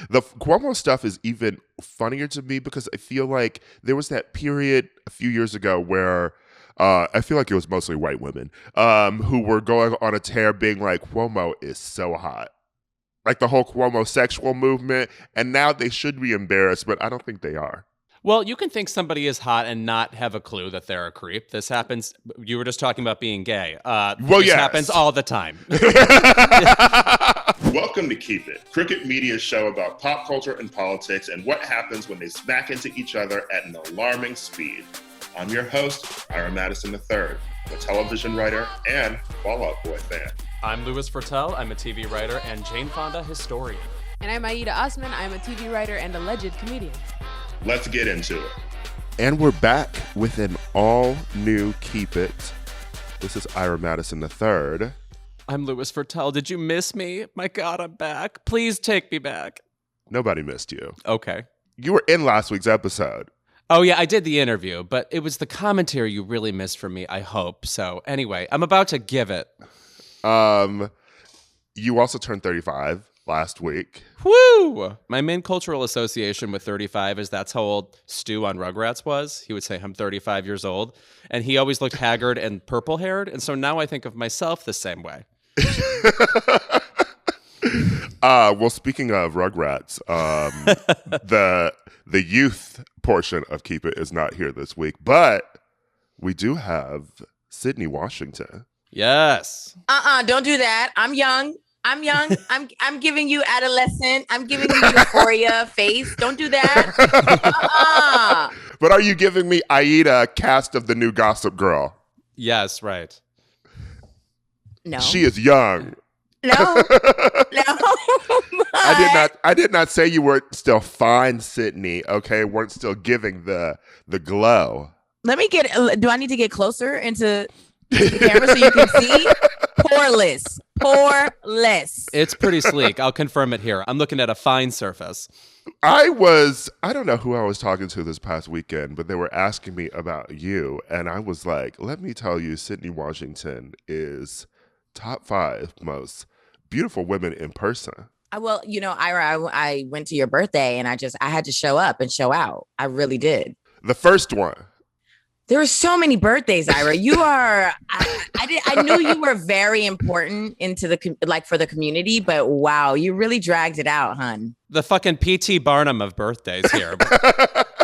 The Cuomo stuff is even funnier to me because I feel like there was that period a few years ago where I feel like it was mostly white women who were going on a tear being like, Cuomo is so hot. Like the whole Cuomo sexual movement. And now they should be embarrassed, but I don't think they are. Well, you can think somebody is hot and not have a clue that they're a creep. This happens. You were just talking about being gay. This happens all the time. Welcome to Keep It, Crooked Media's show about pop culture and politics and what happens when they smack into each other at an alarming speed. I'm your host, Ira Madison III, I'm a television writer and Fall Out Boy fan. I'm Louis Virtel. I'm a TV writer and Jane Fonda historian. And I'm Aida Osman. I'm a TV writer and alleged comedian. Let's get into it. And we're back with an all-new Keep It. This is Ira Madison III. I'm Louis Virtel. Did you miss me? My God, I'm back. Please take me back. Nobody missed you. Okay. You were in last week's episode. Oh, yeah, I did the interview, but it was the commentary you really missed from me, I hope. So anyway, I'm about to give it. You also turned 35 last week. Woo! My main cultural association with 35 is that's how old Stu on Rugrats was. He would say, I'm 35 years old. And he always looked haggard and purple-haired. And so now I think of myself the same way. Well, speaking of Rugrats, the youth portion of Keep It is not here this week, but we do have Sydnee Washington. Yes. Don't do that. I'm young. I'm giving you adolescent. I'm giving you euphoria face. Don't do that. But are you giving me Aida, cast of the new Gossip Girl? Yes, right. No. She is young. No. I did not say you weren't still fine, Sydnee. Okay, weren't still giving the glow. Let me do I need to get closer into the camera so you can see? Poreless. It's pretty sleek. I'll confirm it here. I'm looking at a fine surface. I don't know who I was talking to this past weekend, but they were asking me about you. And I was like, let me tell you, Sydnee Washington is top 5 most beautiful women in person. Well, Ira, I went to your birthday and I had to show up and show out. I really did. The first one. There are so many birthdays, Ira. You are. I knew you were very important into for the community, but wow, you really dragged it out, hun. The fucking P.T. Barnum of birthdays here,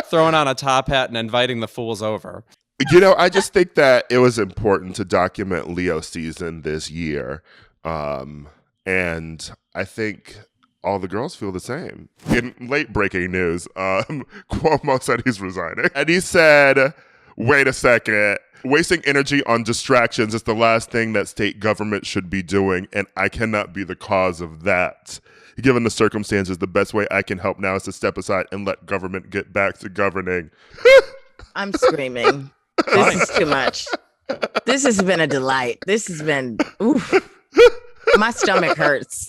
throwing on a top hat and inviting the fools over. I just think that it was important to document Leo season this year, and I think all the girls feel the same. In late breaking news, Cuomo said he's resigning, and he said, wait a second. Wasting energy on distractions is the last thing that state government should be doing, and I cannot be the cause of that. Given the circumstances, the best way I can help now is to step aside and let government get back to governing. I'm screaming. This is too much. This has been a delight. This has been, oof. My stomach hurts.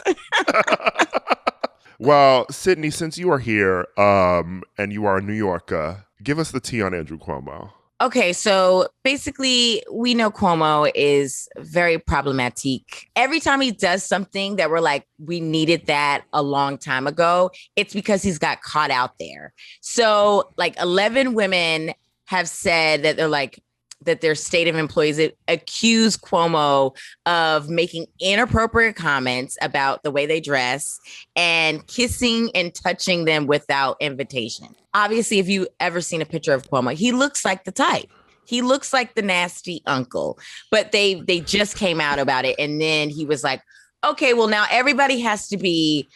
Well, Sydnee, since you are here and you are a New Yorker, give us the tea on Andrew Cuomo. Okay, so basically, we know Cuomo is very problematic. Every time he does something that we're like, we needed that a long time ago, it's because he's got caught out there. So 11 women have said that their state of employees accuse Cuomo of making inappropriate comments about the way they dress and kissing and touching them without invitation. Obviously, if you've ever seen a picture of Cuomo, he looks like the type. He looks like the nasty uncle. But they just came out about it. And then he was like, okay, well, now everybody has to be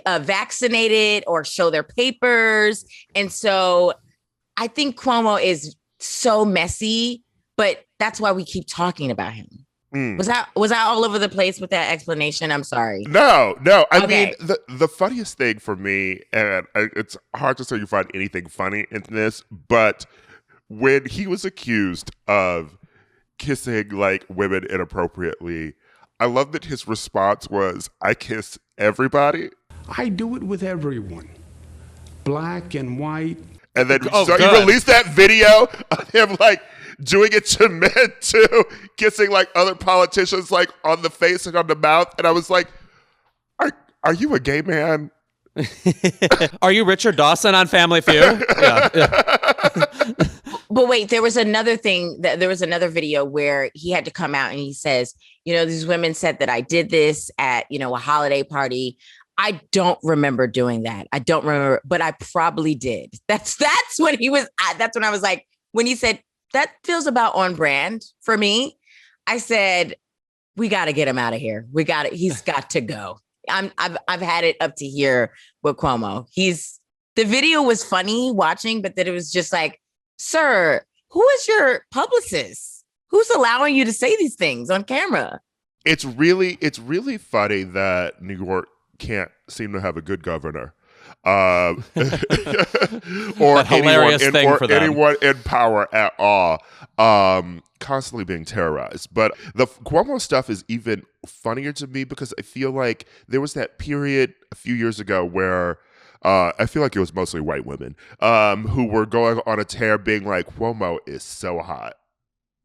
vaccinated or show their papers. And so I think Cuomo is so messy. But that's why we keep talking about him. Was I all over the place with that explanation? I'm sorry. No. I mean, the funniest thing for me, and it's hard to say you find anything funny in this, but when he was accused of kissing women inappropriately, I love that his response was, I kiss everybody. I do it with everyone, black and white. And then he released that video of him doing it to men too, kissing other politicians on the face and on the mouth. And I was like, are you a gay man? Are you Richard Dawson on Family Feud? Yeah. But wait, there was another thing there was another video where he had to come out and he says, these women said that I did this at, a holiday party. I don't remember doing that. I don't remember, but I probably did. That's when that's when I was like, when he said that feels about on brand for me, I said, we got to get him out of here. He's got to go. I've had it up to here with Cuomo. The video was funny watching, but then it was just like, sir, who is your publicist? Who's allowing you to say these things on camera? It's really funny that New York can't seem to have a good governor. Or anyone in power at all, constantly being terrorized. But the Cuomo stuff is even funnier to me because I feel like there was that period a few years ago where I feel like it was mostly white women who were going on a tear being like, Cuomo is so hot.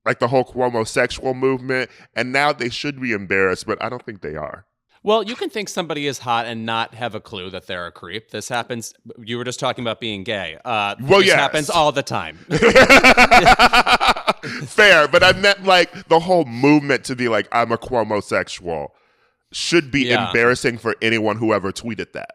Like the whole Cuomo sexual movement. And now they should be embarrassed, but I don't think they are. Well, you can think somebody is hot and not have a clue that they're a creep. This happens. You were just talking about being gay. This happens all the time. Fair, but I meant like the whole movement to be like, I'm a Cuomo-sexual should be embarrassing for anyone who ever tweeted that.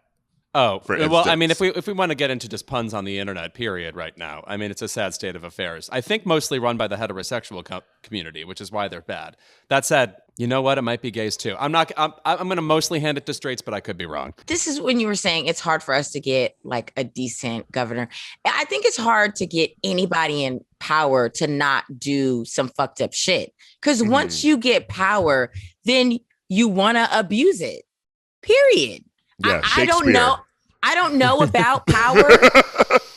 Oh, well, I mean, if we want to get into just puns on the internet, period, right now, I mean, it's a sad state of affairs. I think mostly run by the heterosexual community, which is why they're bad. That said, you know what? It might be gays too. I'm going to mostly hand it to straights, but I could be wrong. This is when you were saying it's hard for us to get like a decent governor. I think it's hard to get anybody in power to not do some fucked up shit. Because once you get power, then you want to abuse it. Period. Yeah, I don't know. I don't know about power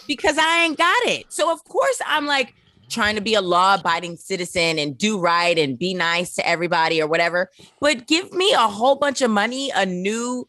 because I ain't got it. So of course I'm like trying to be a law-abiding citizen and do right and be nice to everybody or whatever. But give me a whole bunch of money, a new,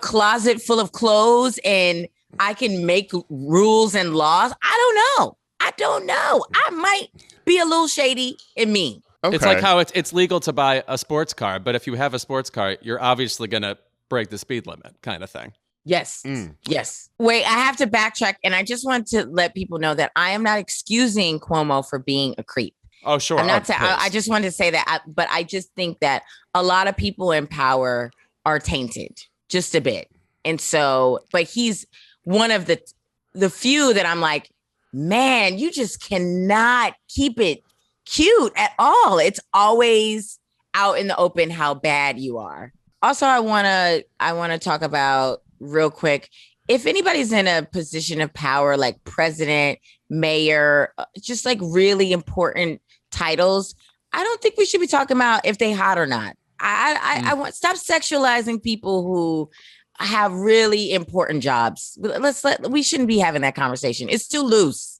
closet full of clothes, and I can make rules and laws. I don't know. I might be a little shady in me. Okay. It's like how it's legal to buy a sports car, but if you have a sports car, you're obviously going to break the speed limit kind of thing. Yes. Yes. Wait, I have to backtrack. And I just want to let people know that I am not excusing Cuomo for being a creep. Oh, sure. I'm not. I just wanted to say that. But I just think that a lot of people in power are tainted just a bit. And so, but he's one of the few that I'm like, man, you just cannot keep it cute at all. It's always out in the open how bad you are. Also, I want to talk about real quick, if anybody's in a position of power, like president, mayor, just like really important titles, I don't think we should be talking about if they hot or not. I want stop sexualizing people who have really important jobs. We shouldn't be having that conversation. It's too loose.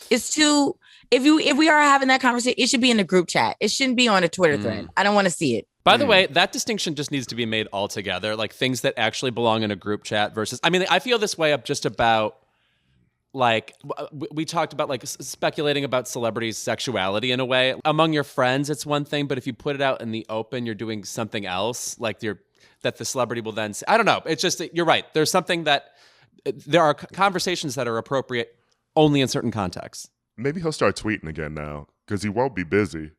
It's too. If we are having that conversation, it should be in a group chat. It shouldn't be on a Twitter thread. I don't want to see it. By the way, that distinction just needs to be made altogether, like things that actually belong in a group chat versus, I mean, I feel this way up just about, like, we talked about, like, speculating about celebrities' sexuality in a way. Among your friends, it's one thing, but if you put it out in the open, you're doing something else, like that the celebrity will then say. I don't know. It's just, you're right. There's something that, there are conversations that are appropriate only in certain contexts. Maybe he'll start tweeting again now, because he won't be busy.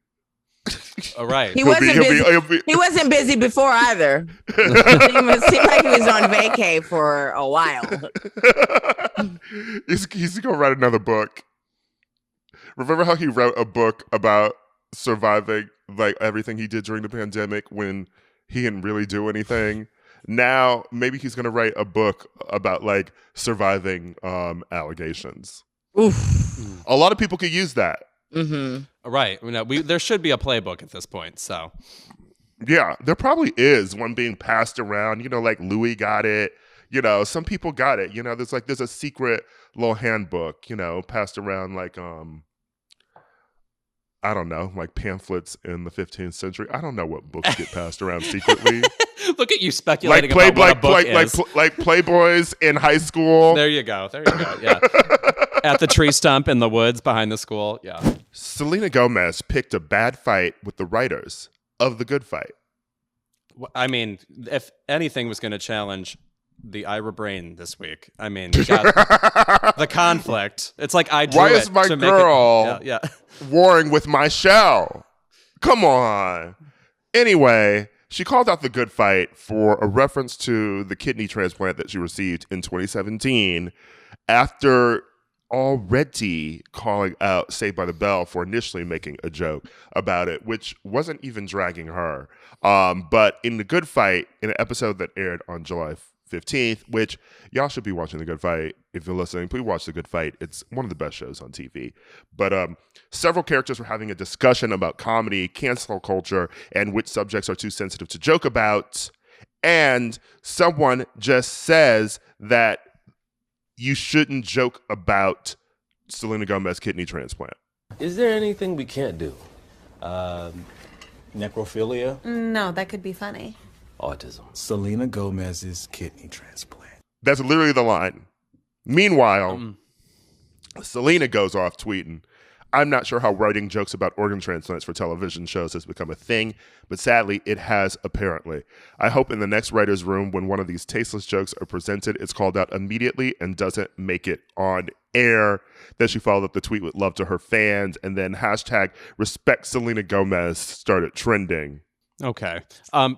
All right. He wasn't busy before either. It seemed like he was on vacay for a while. He's gonna write another book. Remember how he wrote a book about surviving like everything he did during the pandemic when he didn't really do anything? Now maybe he's gonna write a book about like surviving allegations. Oof. A lot of people could use that. Mm-hmm. Right. There should be a playbook at this point. So, yeah, there probably is one being passed around. Like Louis got it. Some people got it. There's a secret little handbook. Passed around like I don't know, like pamphlets in the 15th century. I don't know what books get passed around secretly. Look at you speculating about what a book is. Like Playboys in high school. There you go. Yeah. At the tree stump in the woods behind the school. Yeah. Selena Gomez picked a bad fight with the writers of The Good Fight. I mean, if anything was going to challenge the Ira brain this week. I mean, you got the conflict. It's like I drew Why it is my to girl make it, yeah. warring with my shell? Come on. Anyway, she called out the good fight for a reference to the kidney transplant that she received in 2017 after already calling out Saved by the Bell for initially making a joke about it, which wasn't even dragging her. But in the good fight, in an episode that aired on July 15th, which y'all should be watching The Good Fight. If you're listening, please watch The Good Fight. It's one of the best shows on TV. But several characters were having a discussion about comedy, cancel culture, and which subjects are too sensitive to joke about. And someone just says that you shouldn't joke about Selena Gomez kidney transplant. Is there anything we can't do? Necrophilia? No, that could be funny. Autism. Selena Gomez's kidney transplant. That's literally the line. Meanwhile, Selena goes off tweeting, I'm not sure how writing jokes about organ transplants for television shows has become a thing, but sadly, it has apparently. I hope in the next writer's room, when one of these tasteless jokes are presented, it's called out immediately and doesn't make it on air. Then she followed up the tweet with love to her fans, and then hashtag respect Selena Gomez started trending. Okay.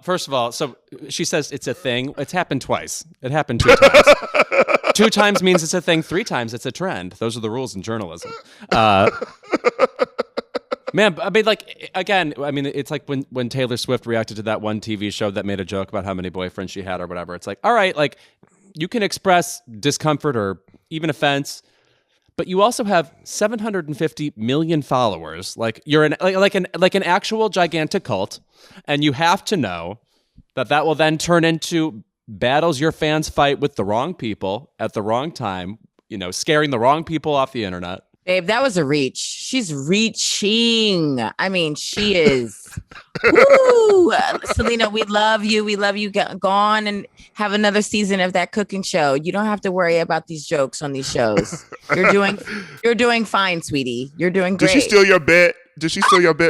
First of all, so she says it's a thing. It's happened twice. It happened 2 times. 2 times means it's a thing. 3 times it's a trend. Those are the rules in journalism. Man, I mean, like, again, I mean, it's like when Taylor Swift reacted to that one TV show that made a joke about how many boyfriends she had or whatever. It's like, all right, like, you can express discomfort or even offense, but you also have 750 million followers. Like, you're like an actual gigantic cult, and you have to know that will then turn into battles your fans fight with the wrong people at the wrong time, you know, scaring the wrong people off the internet. Babe, that was a reach. She's reaching. I mean, she is. Woo! Selena, we love you. We love you. Go on and have another season of that cooking show. You don't have to worry about these jokes on these shows. You're doing fine, sweetie. You're doing great. Did she steal your bit?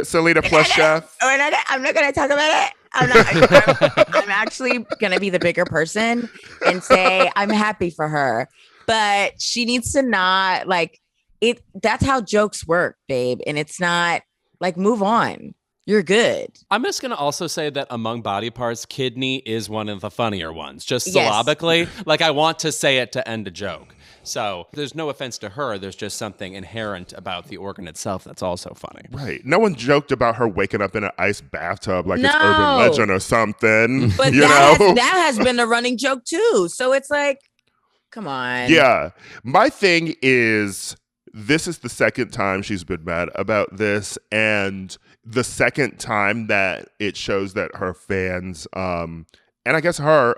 Selena plus chef? I'm not going to talk about it. I'm actually going to be the bigger person and say I'm happy for her. But she needs to not like it. That's how jokes work, babe. And it's not like, move on. You're good. I'm just going to also say that among body parts, kidney is one of the funnier ones. Just syllabically, yes. Like I want to say it to end a joke. So there's no offense to her. There's just something inherent about the organ itself that's also funny. Right. No one joked about her waking up in an ice bathtub like it's urban legend or something. But that has been a running joke too. So it's like, come on. Yeah. My thing is, this is the second time she's been mad about this, and the second time that it shows that her fans, and I guess her,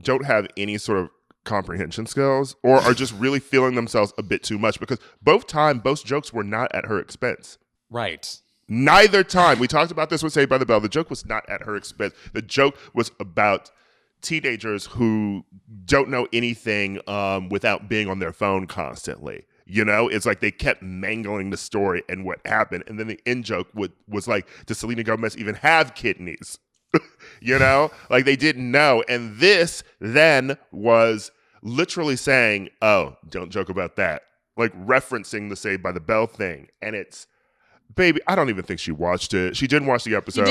don't have any sort of comprehension skills or are just really feeling themselves a bit too much, because both jokes were not at her expense. Right. Neither time. We talked about this with Saved by the Bell. The joke was not at her expense. The joke was about teenagers who don't know anything without being on their phone constantly. You know, it's like they kept mangling the story and what happened. And then the end joke was like, does Selena Gomez even have kidneys? You know, like they didn't know. And this then was literally saying, oh, don't joke about that. Like referencing the Saved by the Bell thing. And it's, baby, I don't even think she watched it. She didn't watch the episode.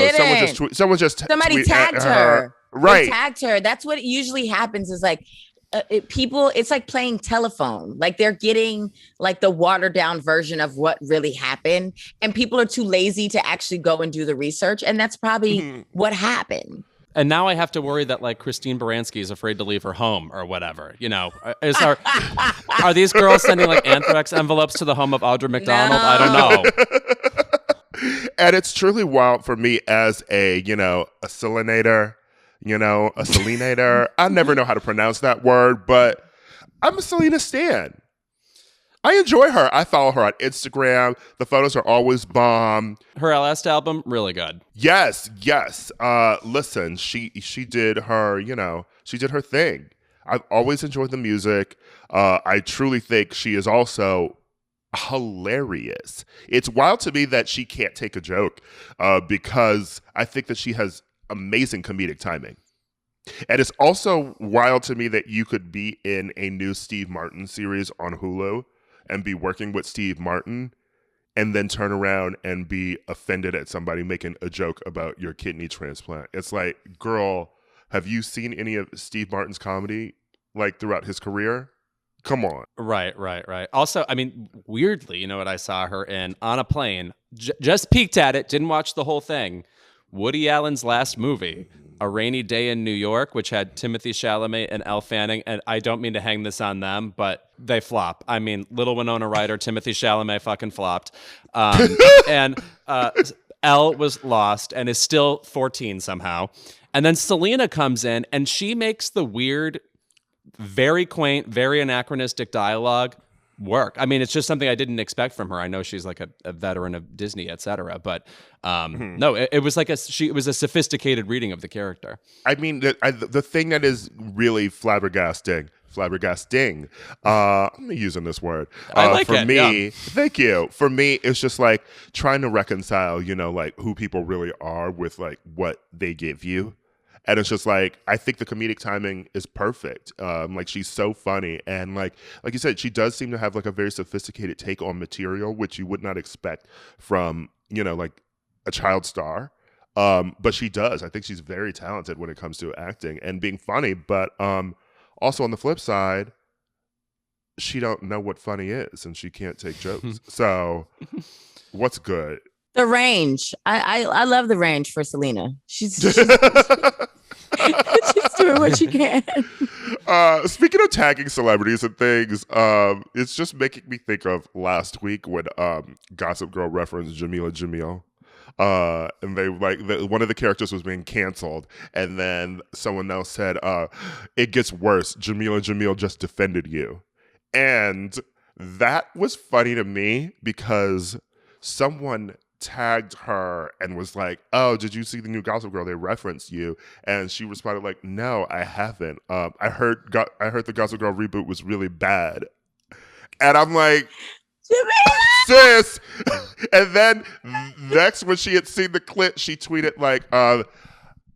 Somebody tagged her. Right. They tagged her. That's what usually happens is like, it's like playing telephone. Like they're getting like the watered down version of what really happened, and people are too lazy to actually go and do the research, and that's probably what happened. And now I have to worry that like Christine Baranski is afraid to leave her home or whatever. You know, are these girls sending like anthrax envelopes to the home of Audra McDonald? No. I don't know. And it's truly wild for me as a Selenator. A Selenator. I never know how to pronounce that word, but I'm a Selena stan. I enjoy her. I follow her on Instagram. The photos are always bomb. Her last album, really good. Yes. Listen, she did her, she did her thing. I've always enjoyed the music. I truly think she is also hilarious. It's wild to me that she can't take a joke because I think that she has amazing comedic timing. And it's also wild to me that you could be in a new Steve Martin series on Hulu and be working with Steve Martin and then turn around and be offended at somebody making a joke about your kidney transplant. It's like, girl, have you seen any of Steve Martin's comedy like throughout his career? Come on. Right. Also, I mean, weirdly, you know what I saw her in on a plane, just peeked at it, didn't watch the whole thing. Woody Allen's last movie, A Rainy Day in New York, which had Timothée Chalamet and Elle Fanning. And I don't mean to hang this on them, but they flop. I mean, Little Winona Ryder, Timothée Chalamet fucking flopped. And Elle was lost and is still 14 somehow. And then Selena comes in and she makes the weird, very quaint, very anachronistic dialogue work. I mean, it's just something I didn't expect from her. I know she's like a veteran of Disney, etc. But no, it was like it was a sophisticated reading of the character. I mean, the thing that is really flabbergasting. I'm using this word. I like for it. me, Yeah. Thank you. For me, it's just like trying to reconcile, like who people really are with like what they give you. And it's just like, I think the comedic timing is perfect. Like she's so funny. And like you said, she does seem to have like a very sophisticated take on material, which you would not expect from, like a child star. But she does. I think she's very talented when it comes to acting and being funny. But also on the flip side, she don't know what funny is and she can't take jokes. So what's good? The range. I love the range for Selena. She's she's doing what she can. Speaking of tagging celebrities and things, it's just making me think of last week when Gossip Girl referenced Jamila Jamil. And they one of the characters was being canceled, and then someone else said, "It gets worse. Jamila Jamil just defended you," and that was funny to me because someone tagged her and was like, "Oh, did you see the new Gossip Girl? They referenced you," and she responded like, "No, I haven't. I heard the Gossip Girl reboot was really bad," and I'm like, sis. And then next, when she had seen the clip, she tweeted like,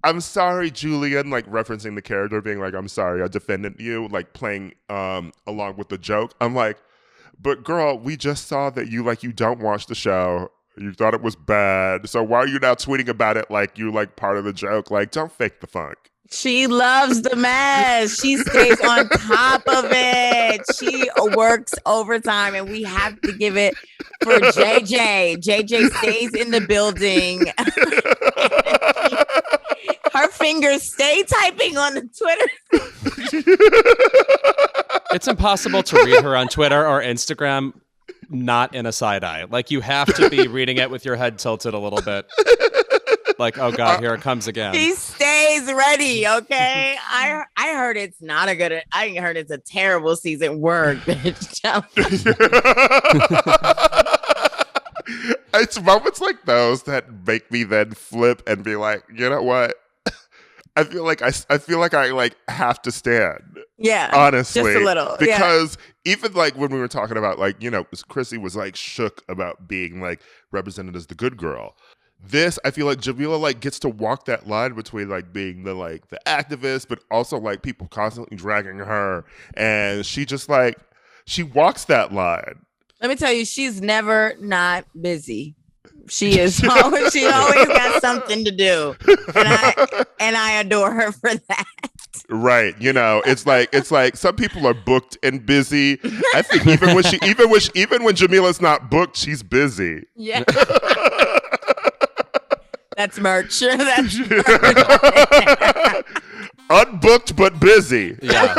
"I'm sorry, Julian," like referencing the character, being like, "I'm sorry, I defended you," like playing along with the joke. I'm like, but girl, we just saw that you don't watch the show. You thought it was bad. So why are you now tweeting about it like you're like part of the joke? Like, don't fake the funk. She loves the mess. She stays on top of it. She works overtime, and we have to give it for JJ. JJ stays in the building. Her fingers stay typing on the Twitter. It's impossible to read her on Twitter or Instagram not in a side eye. Like, you have to be reading it with your head tilted a little bit. Like, oh God, here it comes again. She stays ready, okay? I heard it's not a good. I heard it's a terrible season. Work, bitch. It's moments like those that make me then flip and be like, you know what? I feel like I have to stand. Yeah, honestly, just a little. Because even like when we were talking about Chrissy was like shook about being like represented as the good girl. This, I feel like Jamila like gets to walk that line between like being the activist, but also like people constantly dragging her, and she just like she walks that line. Let me tell you, she's never not busy. She is always, she always got something to do, and I adore her for that. Right, it's like some people are booked and busy. I think even when Jamila's not booked, she's busy. Yeah. That's merch. That's merch. Unbooked but busy. Yeah.